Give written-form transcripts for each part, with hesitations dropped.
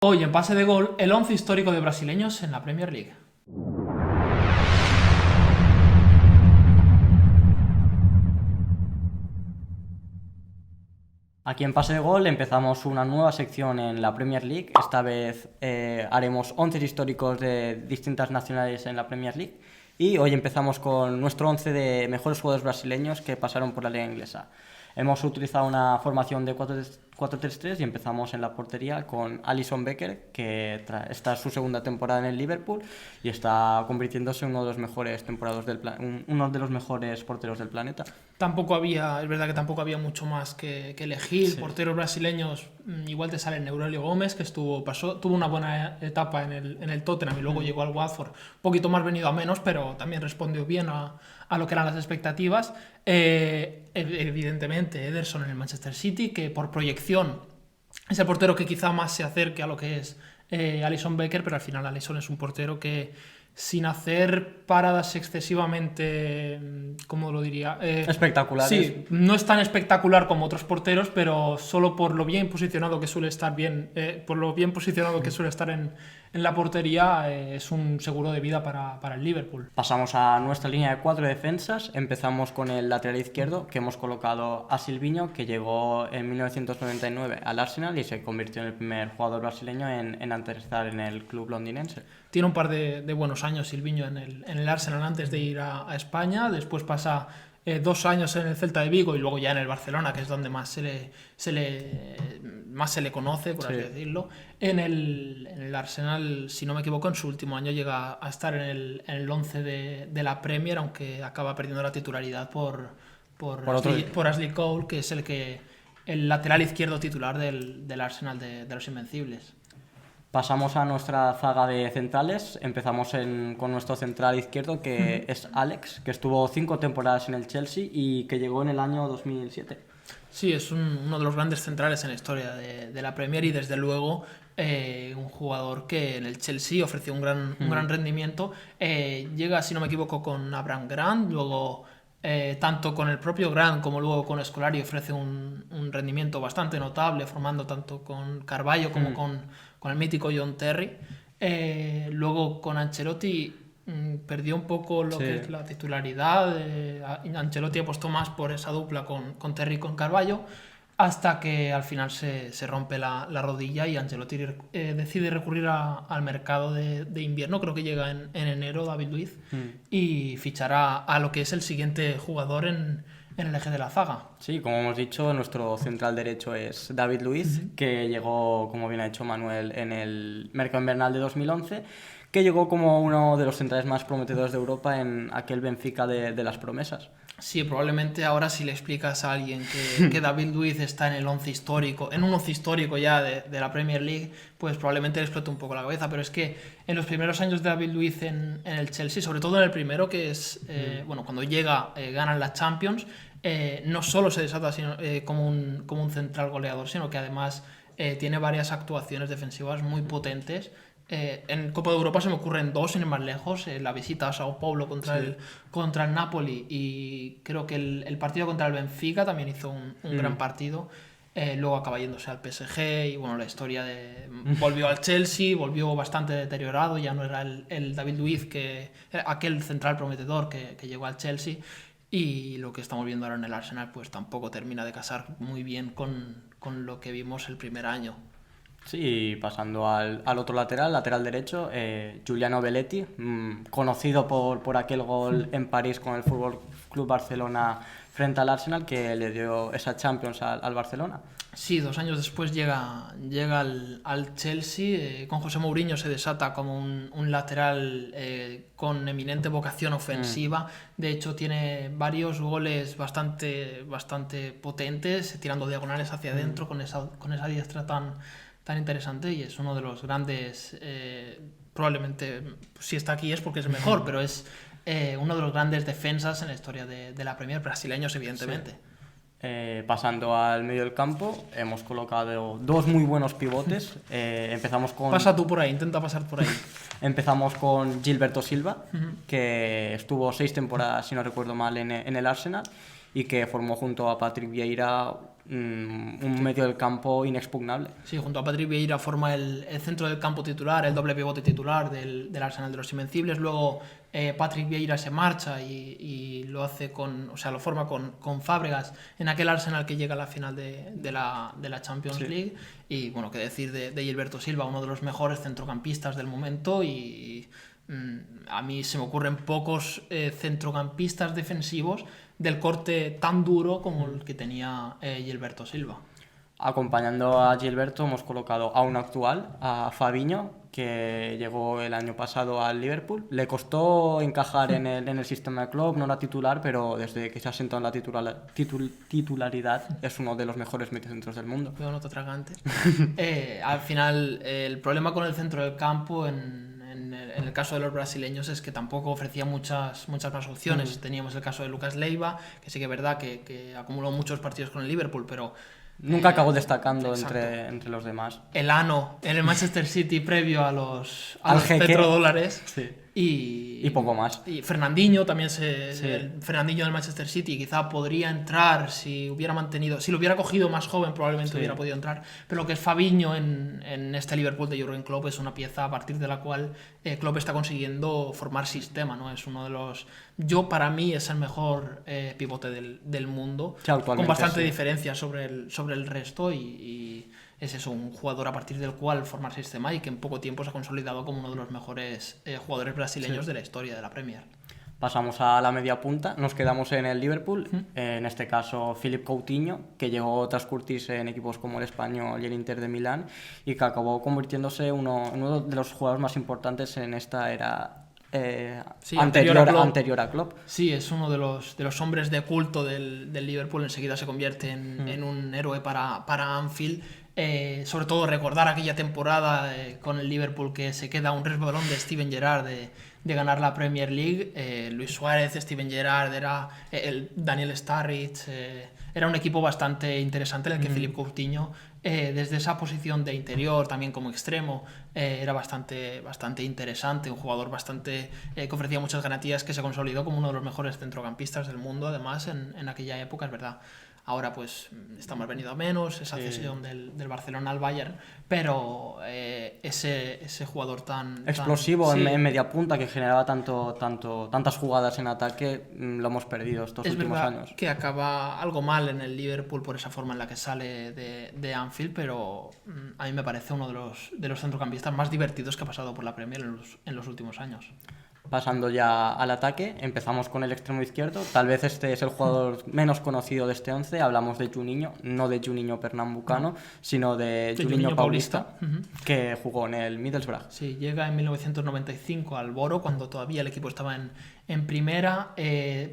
Hoy en Pase de Gol, el 11 histórico de brasileños en la Premier League. Aquí en Pase de Gol empezamos una nueva sección en la Premier League. Esta vez haremos 11 históricos de distintas nacionalidades en la Premier League. Y hoy empezamos con nuestro 11 de mejores jugadores brasileños que pasaron por la liga inglesa. Hemos utilizado una formación de 4-3-3 y empezamos en la portería con Alisson Becker, que esta es su segunda temporada en el Liverpool y está convirtiéndose en uno de los mejores uno de los mejores porteros del planeta. Es verdad que tampoco había mucho más que elegir. Sí. Porteros brasileños, igual te sale Aurelio Gómez, que tuvo una buena etapa en el Tottenham y luego llegó al Watford. Un poquito más venido a menos, pero también respondió bien a lo que eran las expectativas. Evidentemente, Ederson en el Manchester City, que por proyección es el portero que quizá más se acerque a lo que es Alisson Becker, pero al final Alisson es un portero que, sin hacer paradas excesivamente, ¿cómo lo diría? Espectaculares. Sí, no es tan espectacular como otros porteros, pero solo por lo bien posicionado que suele estar en la portería, es un seguro de vida para el Liverpool. Pasamos a nuestra línea de 4 defensas. Empezamos con el lateral izquierdo, que hemos colocado a Silvinho, que llegó en 1999 al Arsenal y se convirtió en el primer jugador brasileño en aterrizar en el club londinense. Tiene un par de buenos años Silvinho en el Arsenal antes de ir a España. Después pasa 2 años en el Celta de Vigo y luego ya en el Barcelona, que es donde más se le conoce, por así decirlo. En el Arsenal, si no me equivoco, en su último año llega a estar en el 11 de la Premier, aunque acaba perdiendo la titularidad por Ashley Cole, que es el lateral izquierdo titular del Arsenal de los Invencibles. Pasamos a nuestra zaga de centrales. Empezamos con nuestro central izquierdo, que es Alex, que estuvo 5 temporadas en el Chelsea y que llegó en el año 2007. Sí, es uno de los grandes centrales en la historia de la Premier y desde luego un jugador que en el Chelsea ofreció un gran rendimiento. Llega, si no me equivoco, con Abraham Grant, luego tanto con el propio Grant como luego con Scolari ofrece un rendimiento bastante notable, formando tanto con Carvalho como con el mítico John Terry. Luego con Ancelotti perdió un poco lo que es la titularidad. Ancelotti apostó más por esa dupla con Terry y con Carvalho, hasta que al final se rompe la rodilla y Ancelotti decide recurrir al mercado de invierno. Creo que llega en enero David Luiz y fichará a lo que es el siguiente jugador en el eje de la zaga. Sí, como hemos dicho, nuestro central derecho es David Luiz, que llegó, como bien ha dicho Manuel, en el mercado invernal de 2011, que llegó como uno de los centrales más prometedores de Europa en aquel Benfica de las promesas. Sí, probablemente ahora si le explicas a alguien que David Luiz está en un 11 histórico ya de la Premier League, pues probablemente le explote un poco la cabeza, pero es que en los primeros años de David Luiz en el Chelsea, sobre todo en el primero, que es, cuando llega, ganan la Champions, no solo se desata como un central goleador, sino que además tiene varias actuaciones defensivas muy potentes. En Copa de Europa se me ocurren 2, sin ir más lejos. La visita a Sao Paulo contra el Napoli, y creo que el partido contra el Benfica también hizo un gran partido. Luego acaba yéndose al PSG y bueno, la historia volvió al Chelsea, volvió bastante deteriorado, ya no era el David Luiz, aquel central prometedor que llegó al Chelsea, y lo que estamos viendo ahora en el Arsenal pues tampoco termina de casar muy bien con lo que vimos el primer año. Sí, pasando al otro lateral derecho, Giuliano Belletti, conocido por aquel gol en París con el Fútbol Club Barcelona frente al Arsenal, que le dio esa Champions al Barcelona. Sí, 2 años después llega al Chelsea. Con José Mourinho se desata como un lateral con eminente vocación ofensiva. De hecho, tiene varios goles bastante potentes, tirando diagonales hacia adentro con esa diestra tan interesante, y es uno de los grandes, probablemente si está aquí es porque es mejor, pero es uno de los grandes defensas en la historia de la Premier, brasileños evidentemente. Sí. Pasando al medio del campo, hemos colocado 2 muy buenos pivotes. Empezamos con... Pasa tú por ahí, intenta pasar por ahí. Empezamos con Gilberto Silva, que estuvo 6 temporadas, si no recuerdo mal, en el Arsenal, y que formó junto a Patrick Vieira un medio del campo inexpugnable. Sí, junto a Patrick Vieira forma el centro del campo titular, el doble pivote titular del Arsenal de los Invencibles. Luego Patrick Vieira se marcha y lo hace lo forma con Fábregas en aquel Arsenal que llega a la final de la Champions League. Y bueno, qué decir de Gilberto Silva, uno de los mejores centrocampistas del momento, y a mí se me ocurren pocos centrocampistas defensivos del corte tan duro como el que tenía Gilberto Silva. Acompañando a Gilberto hemos colocado a un actual, a Fabinho, que llegó el año pasado al Liverpool. Le costó encajar en el sistema de club, no era titular, pero desde que se ha sentado en la titularidad es uno de los mejores mediocentros del mundo. Cuidado, no te atragantes. Al final, el problema con el centro del campo en el caso de los brasileños es que tampoco ofrecía muchas más opciones. Teníamos el caso de Lucas Leiva, que sí que es verdad que acumuló muchos partidos con el Liverpool, pero nunca acabó destacando entre los demás. El ano en el Manchester City previo a los jeque, petrodólares. Sí. Y poco más. Y Fernandinho también el Fernandinho del Manchester City quizá podría entrar si lo hubiera cogido más joven, probablemente hubiera podido entrar. Pero lo que es Fabinho en este Liverpool de Jürgen Klopp es una pieza a partir de la cual Klopp está consiguiendo formar sistema, ¿no? Es uno de los... para mí es el mejor pivote del mundo, con bastante diferencia sobre el resto, y es eso, un jugador a partir del cual formar sistema, y que en poco tiempo se ha consolidado como uno de los mejores jugadores brasileños de la historia de la Premier. Pasamos a la media punta, nos quedamos en el Liverpool, en este caso Philippe Coutinho, que llegó tras curtirse en equipos como el Español y el Inter de Milán, y que acabó convirtiéndose uno de los jugadores más importantes en esta era anterior a Klopp. Sí, es uno de los hombres de culto del Liverpool. Enseguida se convierte en un héroe para Anfield. Sobre todo recordar aquella temporada con el Liverpool, que se queda un resbalón de Steven Gerrard de ganar la Premier League. Luis Suárez, Steven Gerrard, Daniel Sturridge, era un equipo bastante interesante en el que Philippe Coutinho, desde esa posición de interior, también como extremo, era bastante interesante, un jugador que ofrecía muchas garantías, que se consolidó como uno de los mejores centrocampistas del mundo, además, en aquella época, es verdad. Ahora pues está más venido a menos, esa cesión del Barcelona al Bayern, pero ese jugador tan explosivo en media punta, que generaba tantas jugadas en ataque, lo hemos perdido estos últimos años. Es verdad que acaba algo mal en el Liverpool por esa forma en la que sale de Anfield, pero a mí me parece uno de los centrocampistas más divertidos que ha pasado por la Premier en los últimos años. Pasando ya al ataque, empezamos con el extremo izquierdo. Tal vez este es el jugador menos conocido de este 11. Hablamos de Juninho, no de Juninho Pernambucano, sino de Juninho Paulista, que jugó en el Middlesbrough. Sí, llega en 1995 al Boro, cuando todavía el equipo estaba en primera.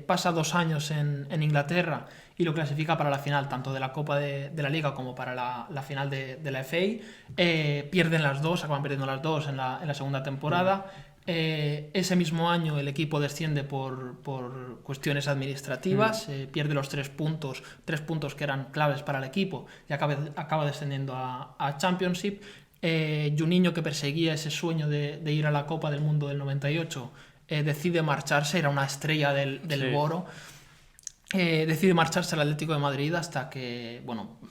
Pasa 2 años en Inglaterra y lo clasifica para la final, tanto de la Copa de la Liga como para la final de la FA. Acaban perdiendo las dos en la segunda temporada. Ese mismo año el equipo desciende por cuestiones administrativas, pierde los 3 puntos que eran claves para el equipo, y acaba descendiendo a Championship. Juninho, que perseguía ese sueño de ir a la Copa del Mundo del 98, decide marcharse, era una estrella del Boro. Decide marcharse al Atlético de Madrid hasta que,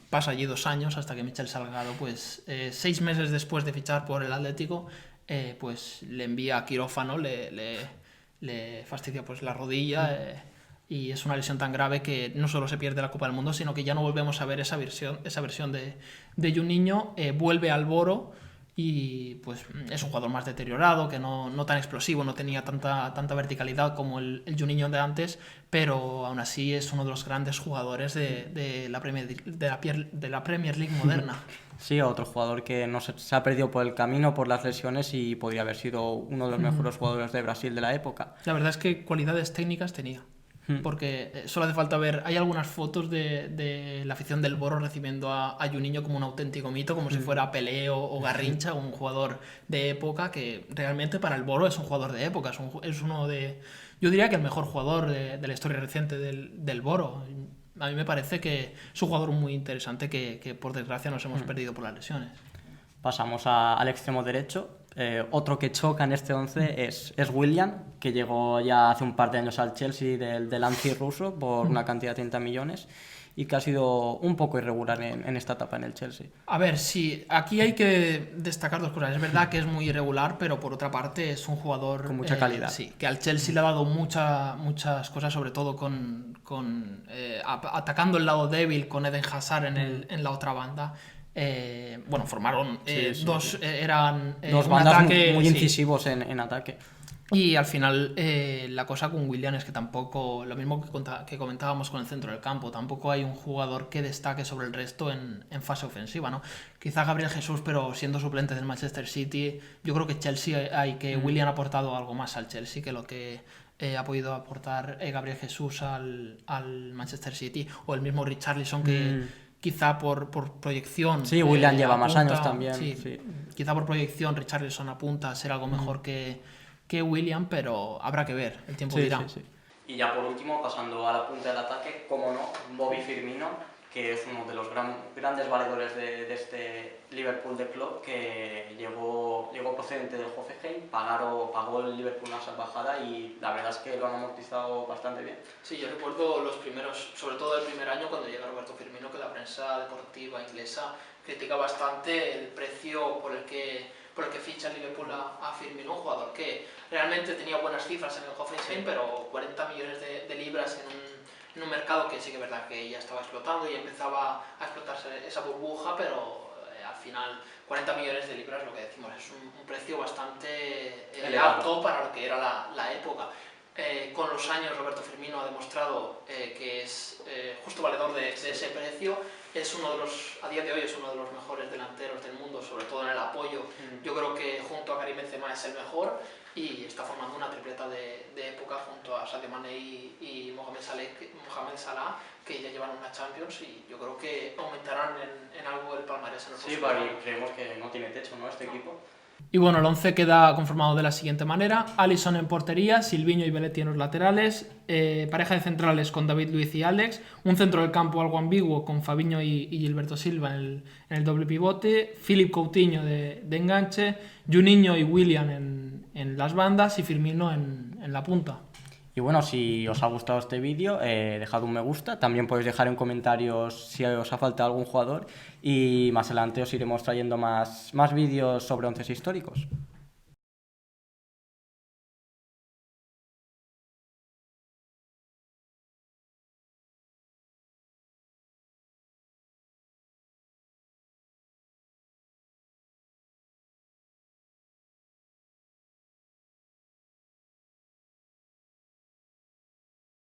pasa allí 2 años, hasta que Michel Salgado, 6 meses después de fichar por el Atlético, pues le envía a quirófano, le fastidia la rodilla, y es una lesión tan grave que no solo se pierde la Copa del Mundo, sino que ya no volvemos a ver esa versión de Juninho. Vuelve al Boro y pues es un jugador más deteriorado, que no tan explosivo, no tenía tanta verticalidad como el Juninho de antes, pero aún así es uno de los grandes jugadores de la Premier League moderna. Sí, otro jugador que se ha perdido por el camino, por las lesiones, y podría haber sido uno de los mejores jugadores de Brasil de la época. La verdad es que cualidades técnicas tenía, porque solo hace falta ver, hay algunas fotos de la afición del Boro recibiendo a Juninho como un auténtico mito, como si fuera Pelé o Garrincha, un jugador de época, que realmente para el Boro es un jugador de época, es uno de... Yo diría que el mejor jugador de la historia reciente del Boro. A mí me parece que es un jugador muy interesante que por desgracia nos hemos perdido por las lesiones. Pasamos al extremo derecho. Otro que choca en este 11 es Willian, que llegó ya hace un par de años al Chelsea del Anzi ruso por una cantidad de 30 millones y que ha sido un poco irregular en esta etapa en el Chelsea. A ver, sí, aquí hay que destacar dos cosas. Es verdad que es muy irregular, pero por otra parte es un jugador con mucha calidad. Sí, que al Chelsea le ha dado muchas cosas, sobre todo atacando el lado débil con Eden Hazard en la otra banda. Bueno, formaron dos, eran dos un bandas ataque, muy incisivos en ataque. Y al final la cosa con Willian es que tampoco, lo mismo que comentábamos con el centro del campo, tampoco hay un jugador que destaque sobre el resto en fase ofensiva, ¿no? Quizá Gabriel Jesús, pero siendo suplente del Manchester City, yo creo que Willian ha aportado algo más al Chelsea que lo que ha podido aportar Gabriel Jesús al Manchester City, o el mismo Richarlison que quizá por proyección... Sí, Willian lleva más años también. Sí. Quizá por proyección Richarlison apunta a ser algo mejor que William, pero habrá que ver, el tiempo dirá. Sí. Y ya por último, pasando a la punta del ataque, como no, Bobby Firmino, que es uno de los grandes valedores de este Liverpool de Klopp, que llegó procedente del Hoffenheim, pagó el Liverpool una salvajada y la verdad es que lo han amortizado bastante bien. Sí, yo recuerdo los primeros, sobre todo el primer año cuando llega Roberto Firmino, que la prensa deportiva inglesa critica bastante el precio por el que ficha el Liverpool a Firmino, un jugador que realmente tenía buenas cifras en el Hoffenheim, pero 40 millones de libras en un mercado que sí que es verdad que ya estaba explotando y empezaba a explotarse esa burbuja, pero al final 40 millones de libras, lo que decimos, es un precio bastante alto para lo que era la época. Con los años Roberto Firmino ha demostrado que es justo valedor de ese precio. A día de hoy es uno de los mejores delanteros del mundo, sobre todo en el apoyo. Yo creo que junto a Karim Benzema es el mejor y está formando una tripleta de época junto a Sadio Mané y Mohamed Salah, que ya llevan una Champions, y yo creo que aumentarán en algo el palmarés en el próximo año. Sí, creemos que no tiene techo, ¿no? Este equipo. Y bueno, el 11 queda conformado de la siguiente manera: Alisson en portería, Silvinho y Belletti en los laterales, pareja de centrales con David Luiz y Alex, un centro del campo algo ambiguo con Fabinho y Gilberto Silva en el doble pivote, Philippe Coutinho de enganche, Juninho y Willian en las bandas y Firmino en la punta. Y bueno, si os ha gustado este vídeo, dejad un me gusta. También podéis dejar en comentarios si os ha faltado algún jugador. Y más adelante os iremos trayendo más vídeos sobre 11 históricos.